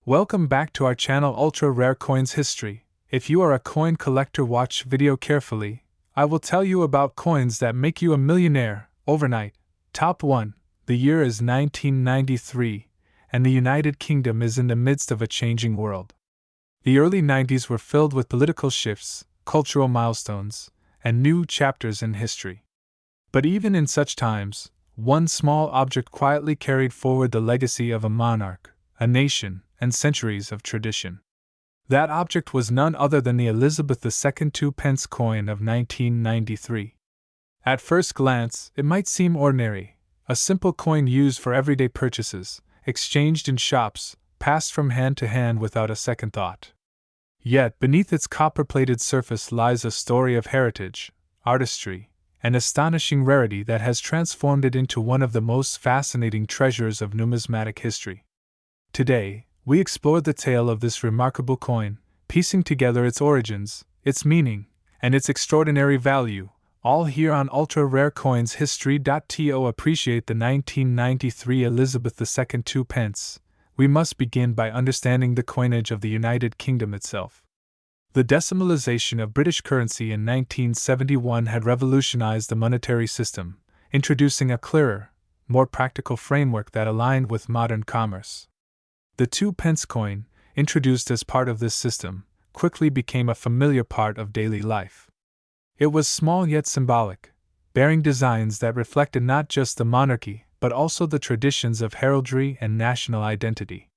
Welcome back to our channel Ultra Rare Coins History. If you are a coin collector, watch video carefully. I will tell you about coins that make you a millionaire overnight. Top 1. The year is 1993, and the United Kingdom is in the midst of a changing world. The early 90s were filled with political shifts, cultural milestones, and new chapters in history. But even in such times, one small object quietly carried forward the legacy of a monarch, a nation, and centuries of tradition. That object was none other than the Elizabeth II 2-pence coin of 1993. At first glance, it might seem ordinary, a simple coin used for everyday purchases, exchanged in shops, passed from hand to hand without a second thought. Yet beneath its copper-plated surface lies a story of heritage, artistry, and astonishing rarity that has transformed it into one of the most fascinating treasures of numismatic history. Today, we explore the tale of this remarkable coin, piecing together its origins, its meaning, and its extraordinary value, all here on Ultra Rare Coins History. To appreciate the 1993 Elizabeth II 2-pence, we must begin by understanding the coinage of the United Kingdom itself. The decimalization of British currency in 1971 had revolutionized the monetary system, introducing a clearer, more practical framework that aligned with modern commerce. The 2-pence coin, introduced as part of this system, quickly became a familiar part of daily life. It was small yet symbolic, bearing designs that reflected not just the monarchy, but also the traditions of heraldry and national identity.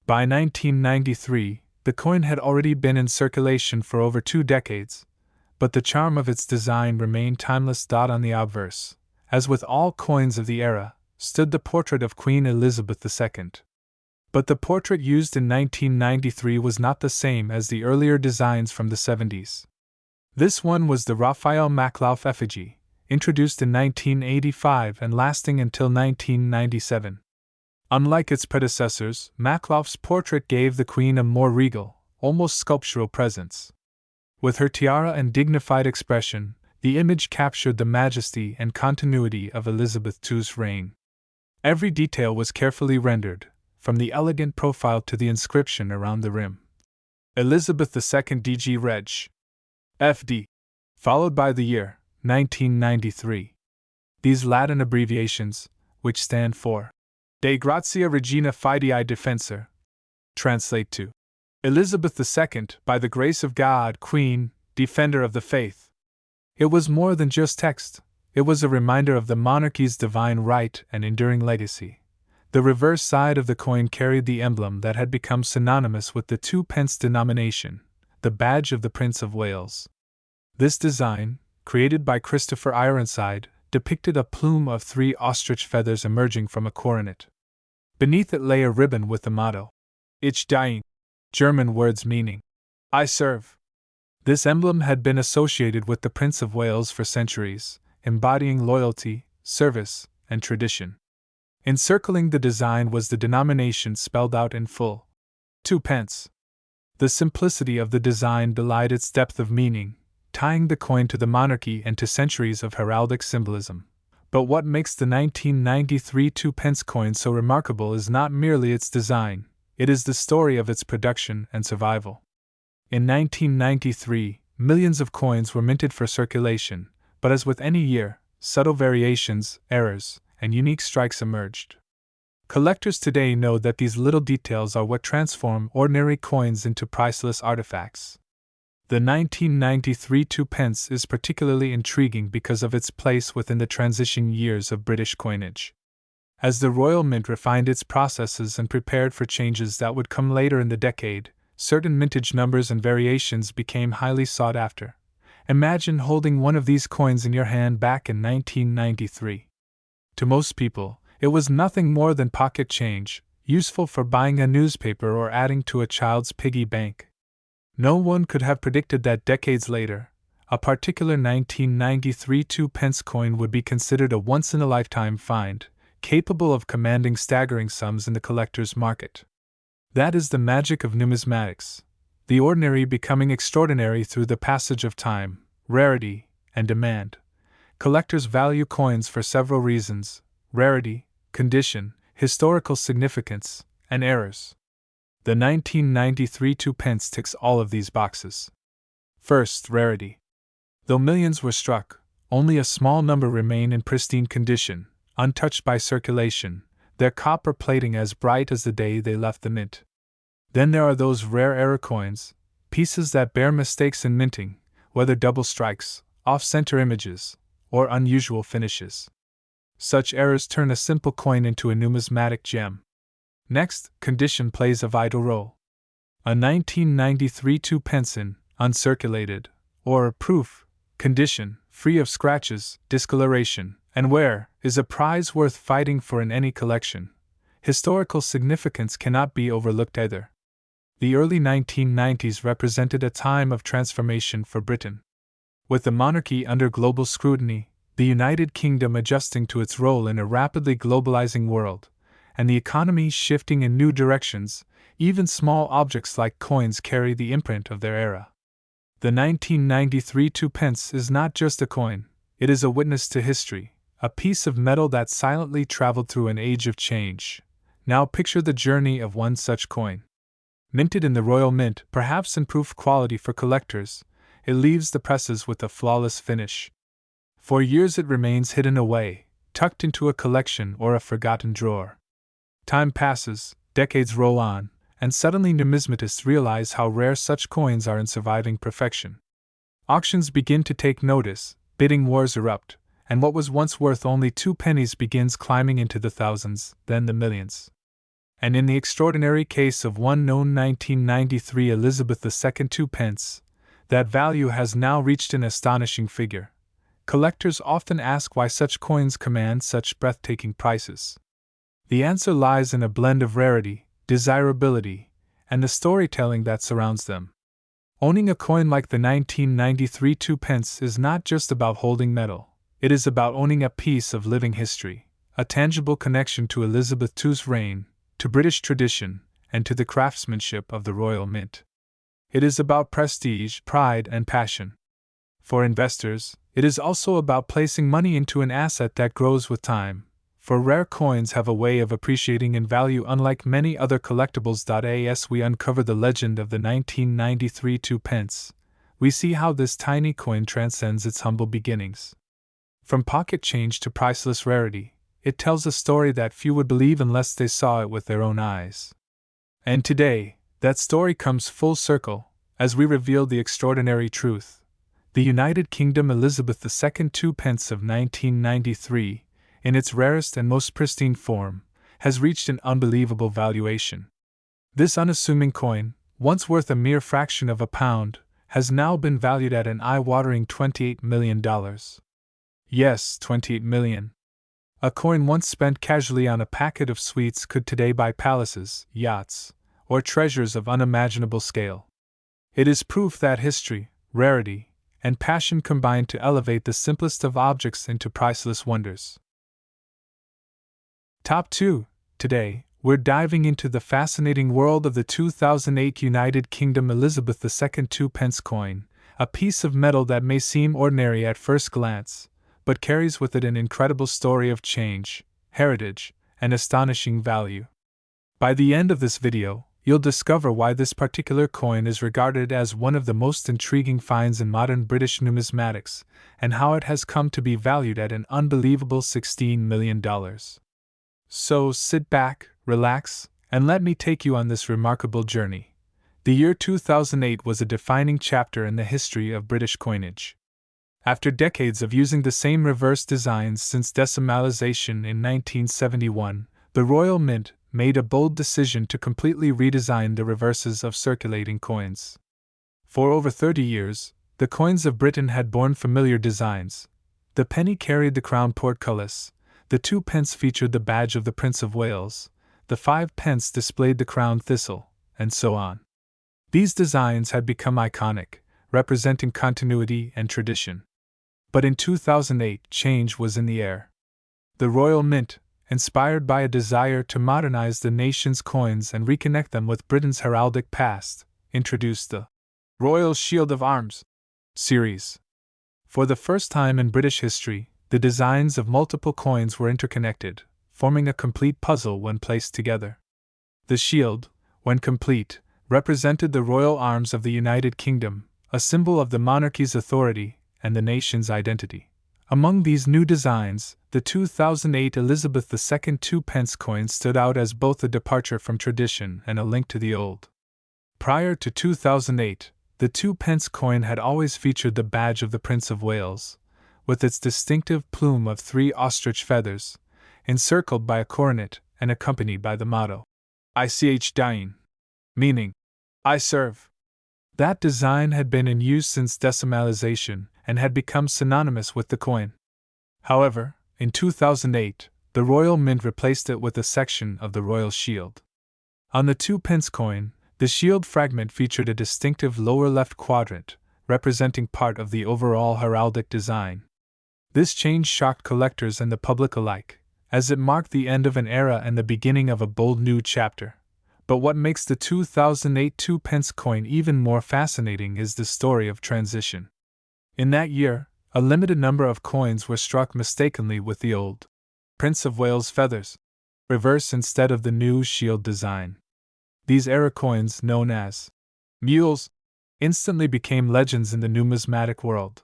By 1993, the coin had already been in circulation for over 2 decades, but the charm of its design remained timeless. On the obverse, as with all coins of the era, stood the portrait of Queen Elizabeth II. But the portrait used in 1993 was not the same as the earlier designs from the 70s. This one was the Raphael Makhlouf effigy, introduced in 1985 and lasting until 1997. Unlike its predecessors, Makhlouf's portrait gave the Queen a more regal, almost sculptural presence. With her tiara and dignified expression, the image captured the majesty and continuity of Elizabeth II's reign. Every detail was carefully rendered, from the elegant profile to the inscription around the rim. Elizabeth II DG Reg. FD. Followed by the year, 1993. These Latin abbreviations, which stand for De Grazia Regina Fidei Defensor, translate to Elizabeth II, by the grace of God, Queen, Defender of the Faith. It was more than just text, it was a reminder of the monarchy's divine right and enduring legacy. The reverse side of the coin carried the emblem that had become synonymous with the 2-pence denomination, the badge of the Prince of Wales. This design, created by Christopher Ironside, depicted a plume of 3 ostrich feathers emerging from a coronet. Beneath it lay a ribbon with the motto, Ich diene, German words meaning, I serve. This emblem had been associated with the Prince of Wales for centuries, embodying loyalty, service, and tradition. Encircling the design was the denomination spelled out in full, 2-pence. The simplicity of the design belied its depth of meaning, tying the coin to the monarchy and to centuries of heraldic symbolism. But what makes the 1993 2-pence coin so remarkable is not merely its design, it is the story of its production and survival. In 1993, millions of coins were minted for circulation, but as with any year, subtle variations, errors, and unique strikes emerged. Collectors today know that these little details are what transform ordinary coins into priceless artifacts. The 1993 2-pence is particularly intriguing because of its place within the transition years of British coinage. As the Royal Mint refined its processes and prepared for changes that would come later in the decade, certain mintage numbers and variations became highly sought after. Imagine holding one of these coins in your hand back in 1993. To most people, it was nothing more than pocket change, useful for buying a newspaper or adding to a child's piggy bank. No one could have predicted that decades later, a particular 1993 2-pence coin would be considered a once-in-a-lifetime find, capable of commanding staggering sums in the collector's market. That is the magic of numismatics, the ordinary becoming extraordinary through the passage of time, rarity, and demand. Collectors value coins for several reasons: rarity, condition, historical significance, and errors. The 1993 2p ticks all of these boxes. First, rarity. Though millions were struck, only a small number remain in pristine condition, untouched by circulation, their copper plating as bright as the day they left the mint. Then there are those rare error coins, pieces that bear mistakes in minting, whether double strikes, off-center images, or unusual finishes. Such errors turn a simple coin into a numismatic gem. Next, condition plays a vital role. A 1993 2p in uncirculated, or proof, condition, free of scratches, discoloration, and wear, is a prize worth fighting for in any collection. Historical significance cannot be overlooked either. The early 1990s represented a time of transformation for Britain. With the monarchy under global scrutiny, the United Kingdom adjusting to its role in a rapidly globalizing world, and the economy shifting in new directions, even small objects like coins carry the imprint of their era. The 1993 2p is not just a coin, it is a witness to history, a piece of metal that silently traveled through an age of change. Now picture the journey of one such coin. Minted in the Royal Mint, perhaps in proof quality for collectors, it leaves the presses with a flawless finish. For years it remains hidden away, tucked into a collection or a forgotten drawer. Time passes, decades roll on, and suddenly numismatists realize how rare such coins are in surviving perfection. Auctions begin to take notice, bidding wars erupt, and what was once worth only 2 pennies begins climbing into the thousands, then the millions. And in the extraordinary case of one known 1993 Elizabeth II 2p, that value has now reached an astonishing figure. Collectors often ask why such coins command such breathtaking prices. The answer lies in a blend of rarity, desirability, and the storytelling that surrounds them. Owning a coin like the 1993 2p is not just about holding metal, it is about owning a piece of living history, a tangible connection to Elizabeth II's reign, to British tradition, and to the craftsmanship of the Royal Mint. It is about prestige, pride, and passion. For investors, it is also about placing money into an asset that grows with time, for rare coins have a way of appreciating in value unlike many other collectibles. As we uncover the legend of the 1993 2p, we see how this tiny coin transcends its humble beginnings. From pocket change to priceless rarity, it tells a story that few would believe unless they saw it with their own eyes. And today, that story comes full circle, as we reveal the extraordinary truth. The United Kingdom Elizabeth II 2p of 1993, in its rarest and most pristine form, has reached an unbelievable valuation. This unassuming coin, once worth a mere fraction of a pound, has now been valued at an eye-watering $28 million. Yes, $28 million. A coin once spent casually on a packet of sweets could today buy palaces, yachts, or treasures of unimaginable scale. It is proof that history, rarity, and passion combine to elevate the simplest of objects into priceless wonders. Top 2. Today, we're diving into the fascinating world of the 2008 United Kingdom Elizabeth II 2p coin, a piece of metal that may seem ordinary at first glance, but carries with it an incredible story of change, heritage, and astonishing value. By the end of this video, you'll discover why this particular coin is regarded as one of the most intriguing finds in modern British numismatics, and how it has come to be valued at an unbelievable $16 million. So sit back, relax, and let me take you on this remarkable journey. The year 2008 was a defining chapter in the history of British coinage. After decades of using the same reverse designs since decimalization in 1971, the Royal Mint made a bold decision to completely redesign the reverses of circulating coins. For over 30 years, the coins of Britain had borne familiar designs. The penny carried the crown portcullis, the 2p featured the badge of the Prince of Wales, the 5p displayed the crown thistle, and so on. These designs had become iconic, representing continuity and tradition. But in 2008, change was in the air. The Royal Mint, inspired by a desire to modernize the nation's coins and reconnect them with Britain's heraldic past, introduced the Royal Shield of Arms series. For the first time in British history, the designs of multiple coins were interconnected, forming a complete puzzle when placed together. The shield, when complete, represented the royal arms of the United Kingdom, a symbol of the monarchy's authority and the nation's identity. Among these new designs, the 2008 Elizabeth II 2-pence coin stood out as both a departure from tradition and a link to the old. Prior to 2008, the 2-pence coin had always featured the badge of the Prince of Wales, with its distinctive plume of 3 ostrich feathers, encircled by a coronet and accompanied by the motto, Ich diene, meaning, I serve. That design had been in use since decimalization and had become synonymous with the coin. However, in 2008, the Royal Mint replaced it with a section of the Royal Shield. On the 2-pence coin, the shield fragment featured a distinctive lower left quadrant, representing part of the overall heraldic design. This change shocked collectors and the public alike, as it marked the end of an era and the beginning of a bold new chapter. But what makes the 2008 2-pence coin even more fascinating is the story of transition. In that year, a limited number of coins were struck mistakenly with the old Prince of Wales feathers, reverse instead of the new shield design. These era coins, known as mules, instantly became legends in the numismatic world.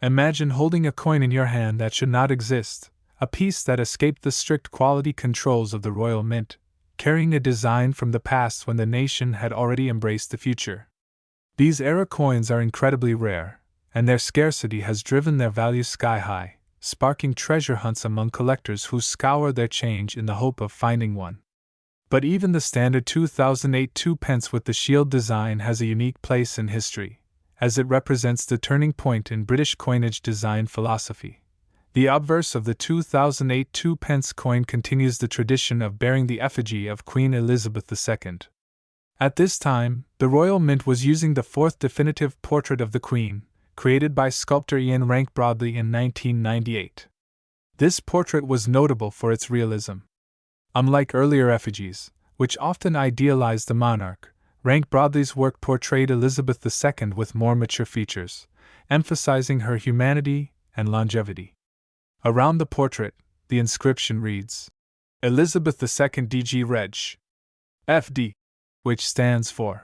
Imagine holding a coin in your hand that should not exist, a piece that escaped the strict quality controls of the Royal Mint, carrying a design from the past when the nation had already embraced the future. These era coins are incredibly rare, and their scarcity has driven their value sky high, sparking treasure hunts among collectors who scour their change in the hope of finding one. But even the standard 2008 2-pence with the shield design has a unique place in history, as it represents the turning point in British coinage design philosophy. The obverse of the 2008 2-pence coin continues the tradition of bearing the effigy of Queen Elizabeth II. At this time, the Royal Mint was using the 4th definitive portrait of the Queen, created by sculptor Ian Rank Broadley in 1998. This portrait was notable for its realism. Unlike earlier effigies, which often idealized the monarch, Rank Broadley's work portrayed Elizabeth II with more mature features, emphasizing her humanity and longevity. Around the portrait, the inscription reads, Elizabeth II DG Reg. FD, which stands for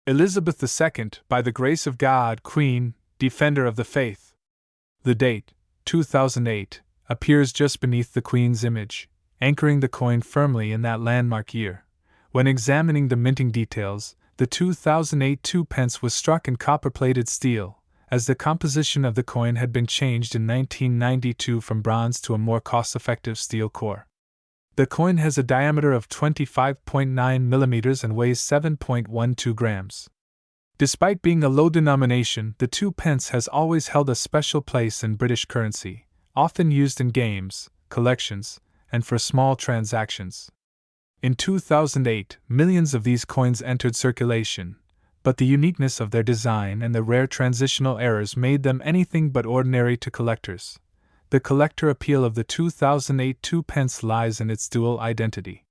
Elizabeth II, by the grace of God, Queen, Defender of the Faith. The date, 2008, appears just beneath the Queen's image, anchoring the coin firmly in that landmark year. When examining the minting details, the 2008 2-pence was struck in copper-plated steel, as the composition of the coin had been changed in 1992 from bronze to a more cost-effective steel core. The coin has a diameter of 25.9 mm and weighs 7.12 grams. Despite being a low denomination, the 2-pence has always held a special place in British currency, often used in games, collections, and for small transactions. In 2008, millions of these coins entered circulation, but the uniqueness of their design and the rare transitional errors made them anything but ordinary to collectors. The collector appeal of the 2008 2-pence lies in its dual identity.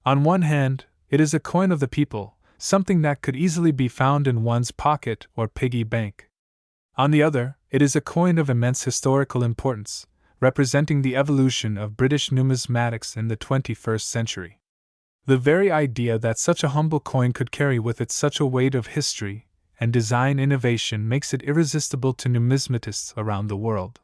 On one hand, it is a coin of the people, something that could easily be found in one's pocket or piggy bank. On the other, it is a coin of immense historical importance, representing the evolution of British numismatics in the 21st century. The very idea that such a humble coin could carry with it such a weight of history and design innovation makes it irresistible to numismatists around the world.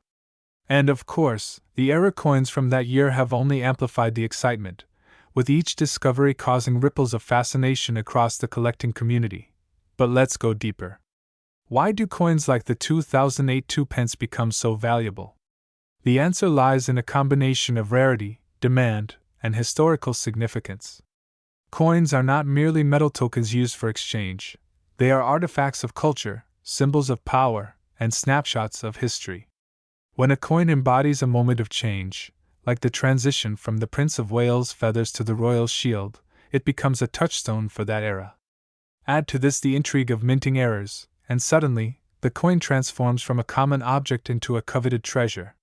And of course, the era coins from that year have only amplified the excitement, with each discovery causing ripples of fascination across the collecting community. But let's go deeper. Why do coins like the 2008 2-pence become so valuable? The answer lies in a combination of rarity, demand, and historical significance. Coins are not merely metal tokens used for exchange, they are artifacts of culture, symbols of power, and snapshots of history. When a coin embodies a moment of change, like the transition from the Prince of Wales feathers to the Royal Shield, it becomes a touchstone for that era. Add to this the intrigue of minting errors, and suddenly, the coin transforms from a common object into a coveted treasure.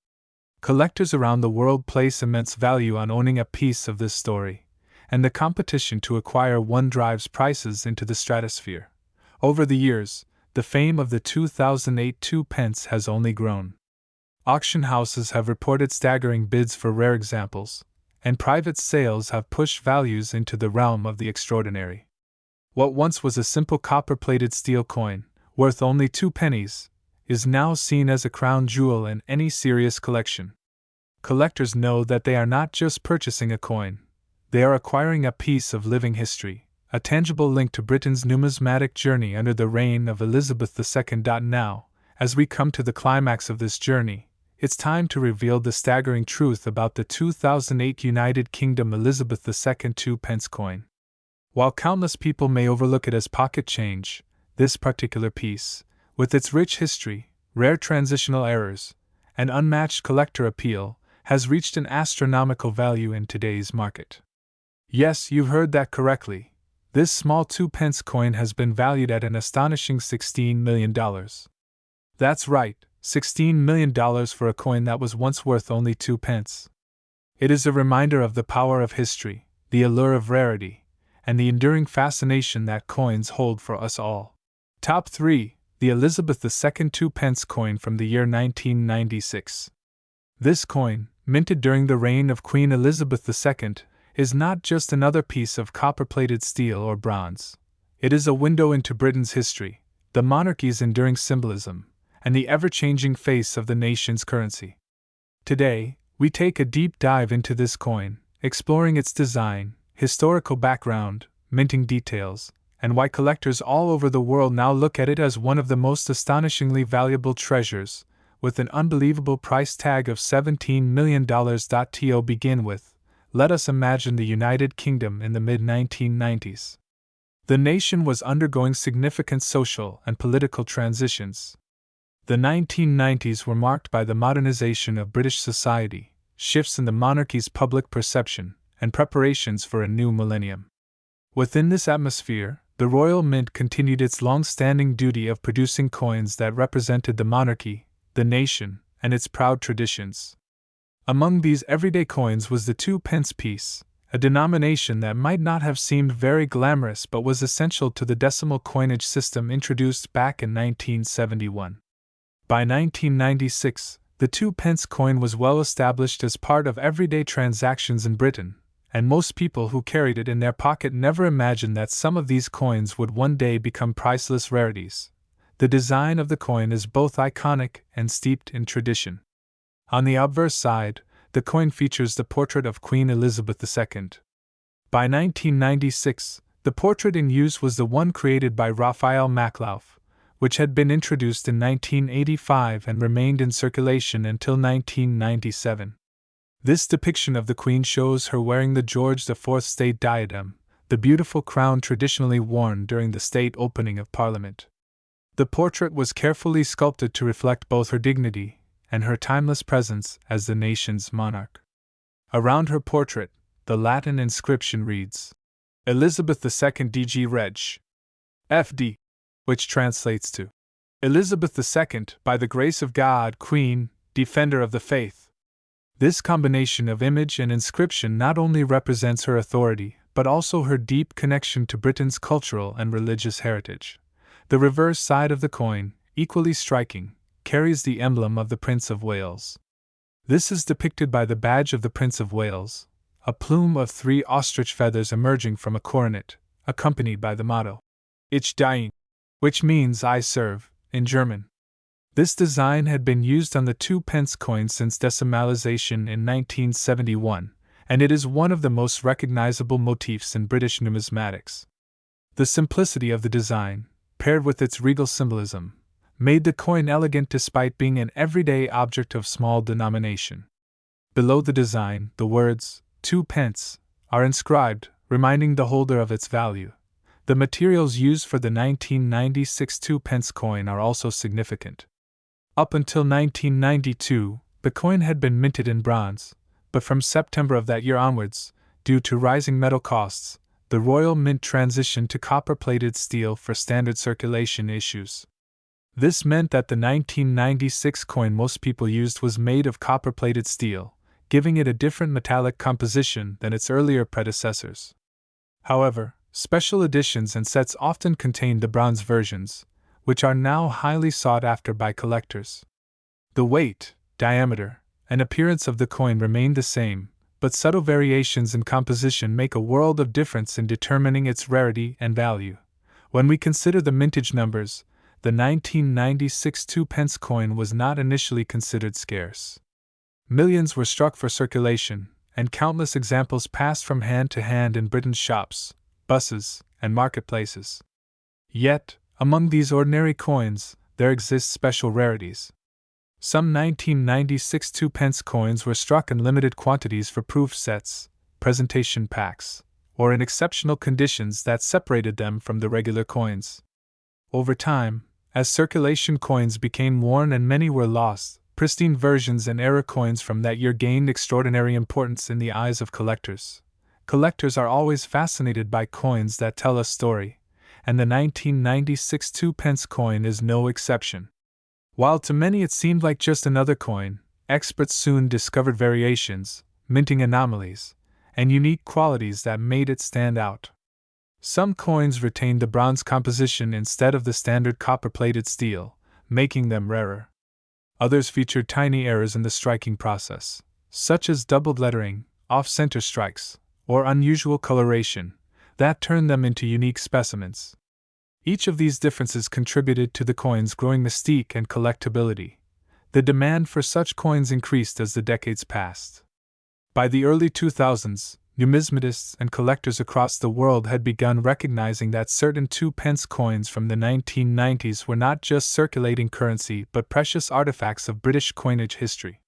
Collectors around the world place immense value on owning a piece of this story, and the competition to acquire one drives prices into the stratosphere. Over the years, the fame of the 2008 2-pence has only grown. Auction houses have reported staggering bids for rare examples, and private sales have pushed values into the realm of the extraordinary. What once was a simple copper-plated steel coin, worth only 2 pennies, is now seen as a crown jewel in any serious collection. Collectors know that they are not just purchasing a coin, they are acquiring a piece of living history, a tangible link to Britain's numismatic journey under the reign of Elizabeth II. Now, as we come to the climax of this journey, it's time to reveal the staggering truth about the 2008 United Kingdom Elizabeth II 2-pence coin. While countless people may overlook it as pocket change, this particular piece, with its rich history, rare transitional errors, and unmatched collector appeal, has reached an astronomical value in today's market. Yes, you've heard that correctly. This small 2-pence coin has been valued at an astonishing $16 million. That's right, $16 million for a coin that was once worth only 2 pence. It is a reminder of the power of history, the allure of rarity, and the enduring fascination that coins hold for us all. Top 3. The Elizabeth II 2-pence coin from the year 1996. This coin, minted during the reign of Queen Elizabeth II, is not just another piece of copper-plated steel or bronze. It is a window into Britain's history, the monarchy's enduring symbolism, and the ever-changing face of the nation's currency. Today, we take a deep dive into this coin, exploring its design, historical background, minting details, and why collectors all over the world now look at it as one of the most astonishingly valuable treasures, with an unbelievable price tag of $17 million. To begin with, let us imagine the United Kingdom in the mid-1990s. The nation was undergoing significant social and political transitions. The 1990s were marked by the modernization of British society, shifts in the monarchy's public perception, and preparations for a new millennium. Within this atmosphere, the Royal Mint continued its long-standing duty of producing coins that represented the monarchy, the nation, and its proud traditions. Among these everyday coins was the 2-pence piece, a denomination that might not have seemed very glamorous but was essential to the decimal coinage system introduced back in 1971. By 1996, the 2-pence coin was well established as part of everyday transactions in Britain, and most people who carried it in their pocket never imagined that some of these coins would one day become priceless rarities. The design of the coin is both iconic and steeped in tradition. On the obverse side, the coin features the portrait of Queen Elizabeth II. By 1996, the portrait in use was the one created by Raphael Maklauf, which had been introduced in 1985 and remained in circulation until 1997. This depiction of the Queen shows her wearing the George IV state diadem, the beautiful crown traditionally worn during the state opening of Parliament. The portrait was carefully sculpted to reflect both her dignity and her timeless presence as the nation's monarch. Around her portrait, the Latin inscription reads, Elizabeth II DG Reg. FD, which translates to, Elizabeth II, by the grace of God, Queen, Defender of the Faith. This combination of image and inscription not only represents her authority, but also her deep connection to Britain's cultural and religious heritage. The reverse side of the coin, equally striking, carries the emblem of the Prince of Wales. This is depicted by the badge of the Prince of Wales, a plume of 3 ostrich feathers emerging from a coronet, accompanied by the motto, Ich diene, which means I serve, in German. This design had been used on the 2-pence coin since decimalization in 1971, and it is one of the most recognizable motifs in British numismatics. The simplicity of the design, paired with its regal symbolism, made the coin elegant despite being an everyday object of small denomination. Below the design, the words, 2 pence, are inscribed, reminding the holder of its value. The materials used for the 1996 2-pence coin are also significant. Up until 1992, the coin had been minted in bronze, but from September of that year onwards, due to rising metal costs, the Royal Mint transitioned to copper-plated steel for standard circulation issues. This meant that the 1996 coin most people used was made of copper-plated steel, giving it a different metallic composition than its earlier predecessors. However, special editions and sets often contained the bronze versions, which are now highly sought after by collectors. The weight, diameter, and appearance of the coin remained the same, but subtle variations in composition make a world of difference in determining its rarity and value. When we consider the mintage numbers, the 1996 2-pence coin was not initially considered scarce. Millions were struck for circulation, and countless examples passed from hand to hand in Britain's shops, buses, and marketplaces. Yet, among these ordinary coins, there exist special rarities. Some 1996 2-pence coins were struck in limited quantities for proof sets, presentation packs, or in exceptional conditions that separated them from the regular coins. Over time, as circulation coins became worn and many were lost, pristine versions and error coins from that year gained extraordinary importance in the eyes of collectors. Collectors are always fascinated by coins that tell a story, and the 1996 2-pence coin is no exception. While to many it seemed like just another coin, experts soon discovered variations, minting anomalies, and unique qualities that made it stand out. Some coins retained the bronze composition instead of the standard copper-plated steel, making them rarer. Others featured tiny errors in the striking process, such as doubled lettering, off-center strikes, or unusual coloration, that turned them into unique specimens. Each of these differences contributed to the coin's growing mystique and collectability. The demand for such coins increased as the decades passed. By the early 2000s, numismatists and collectors across the world had begun recognizing that certain 2-pence coins from the 1990s were not just circulating currency but precious artifacts of British coinage history.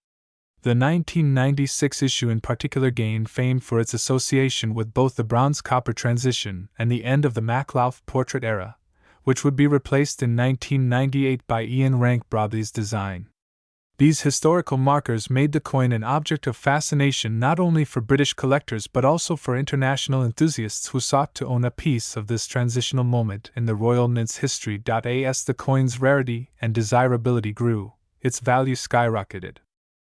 The 1996 issue in particular gained fame for its association with both the bronze-copper transition and the end of the Maklauf portrait era, which would be replaced in 1998 by Ian Rank Bromley's design. These historical markers made the coin an object of fascination not only for British collectors but also for international enthusiasts who sought to own a piece of this transitional moment in the Royal Mint's history. As the coin's rarity and desirability grew, its value skyrocketed.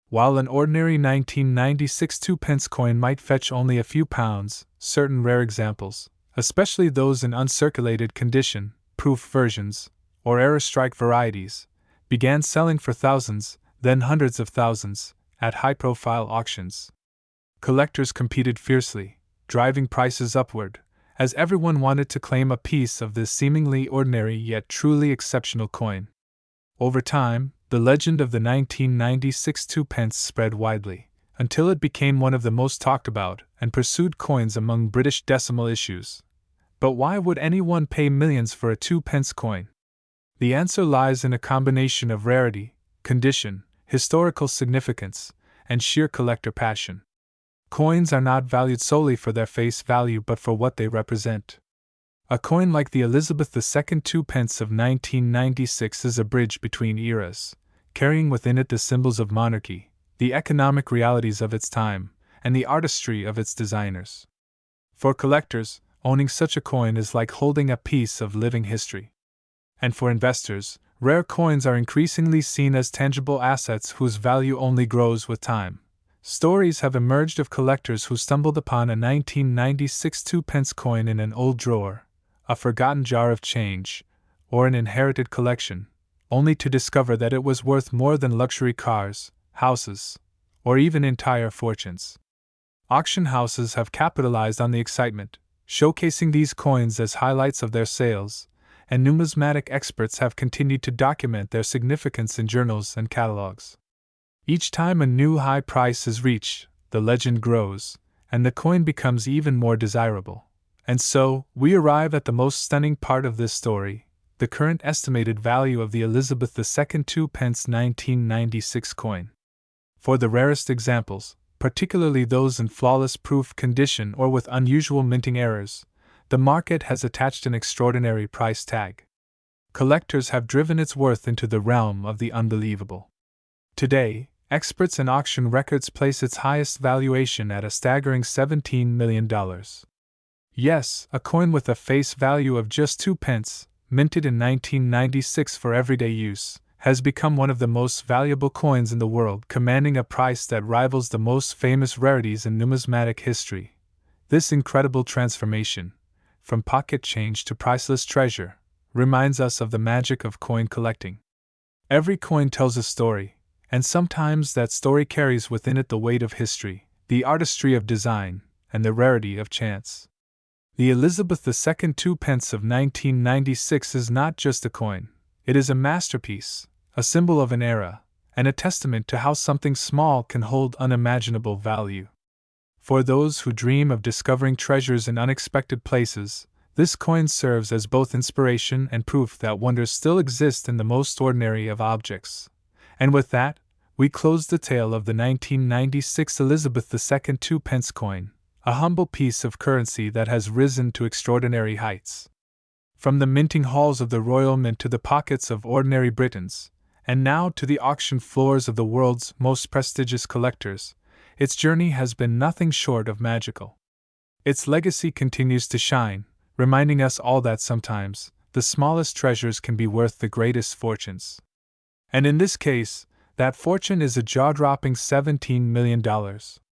While an ordinary 1996 2-pence coin might fetch only a few pounds, certain rare examples, especially those in uncirculated condition, proof versions, or error strike varieties, began selling for thousands, then hundreds of thousands, at high-profile auctions. Collectors competed fiercely, driving prices upward, as everyone wanted to claim a piece of this seemingly ordinary yet truly exceptional coin. Over time, the legend of the 1996 2-pence spread widely, until it became one of the most talked about and pursued coins among British decimal issues. But why would anyone pay millions for a 2-pence coin? The answer lies in a combination of rarity, condition, historical significance, and sheer collector passion. Coins are not valued solely for their face value but for what they represent. A coin like the Elizabeth II 2-pence of 1996 is a bridge between eras, carrying within it the symbols of monarchy, the economic realities of its time, and the artistry of its designers. For collectors, owning such a coin is like holding a piece of living history. And for investors, rare coins are increasingly seen as tangible assets whose value only grows with time. Stories have emerged of collectors who stumbled upon a 1996 2-pence coin in an old drawer, a forgotten jar of change, or an inherited collection, only to discover that it was worth more than luxury cars, houses, or even entire fortunes. Auction houses have capitalized on the excitement, showcasing these coins as highlights of their sales, and numismatic experts have continued to document their significance in journals and catalogs. Each time a new high price is reached, the legend grows, and the coin becomes even more desirable. And so, we arrive at the most stunning part of this story, the current estimated value of the Elizabeth II 2-pence 1996 coin. For the rarest examples, particularly those in flawless proof condition or with unusual minting errors, the market has attached an extraordinary price tag. Collectors have driven its worth into the realm of the unbelievable. Today, experts in auction records place its highest valuation at a staggering $17 million. Yes, a coin with a face value of just 2 pence, minted in 1996 for everyday use, has become one of the most valuable coins in the world, commanding a price that rivals the most famous rarities in numismatic history. This incredible transformation, from pocket change to priceless treasure, reminds us of the magic of coin collecting. Every coin tells a story, and sometimes that story carries within it the weight of history, the artistry of design, and the rarity of chance. The Elizabeth II 2 pence of 1996 is not just a coin, it is a masterpiece, a symbol of an era, and a testament to how something small can hold unimaginable value. For those who dream of discovering treasures in unexpected places, this coin serves as both inspiration and proof that wonders still exist in the most ordinary of objects. And with that, we close the tale of the 1996 Elizabeth II 2 pence coin, a humble piece of currency that has risen to extraordinary heights. From the minting halls of the Royal Mint to the pockets of ordinary Britons, and now to the auction floors of the world's most prestigious collectors, its journey has been nothing short of magical. Its legacy continues to shine, reminding us all that sometimes, the smallest treasures can be worth the greatest fortunes. And in this case, that fortune is a jaw-dropping $17 million.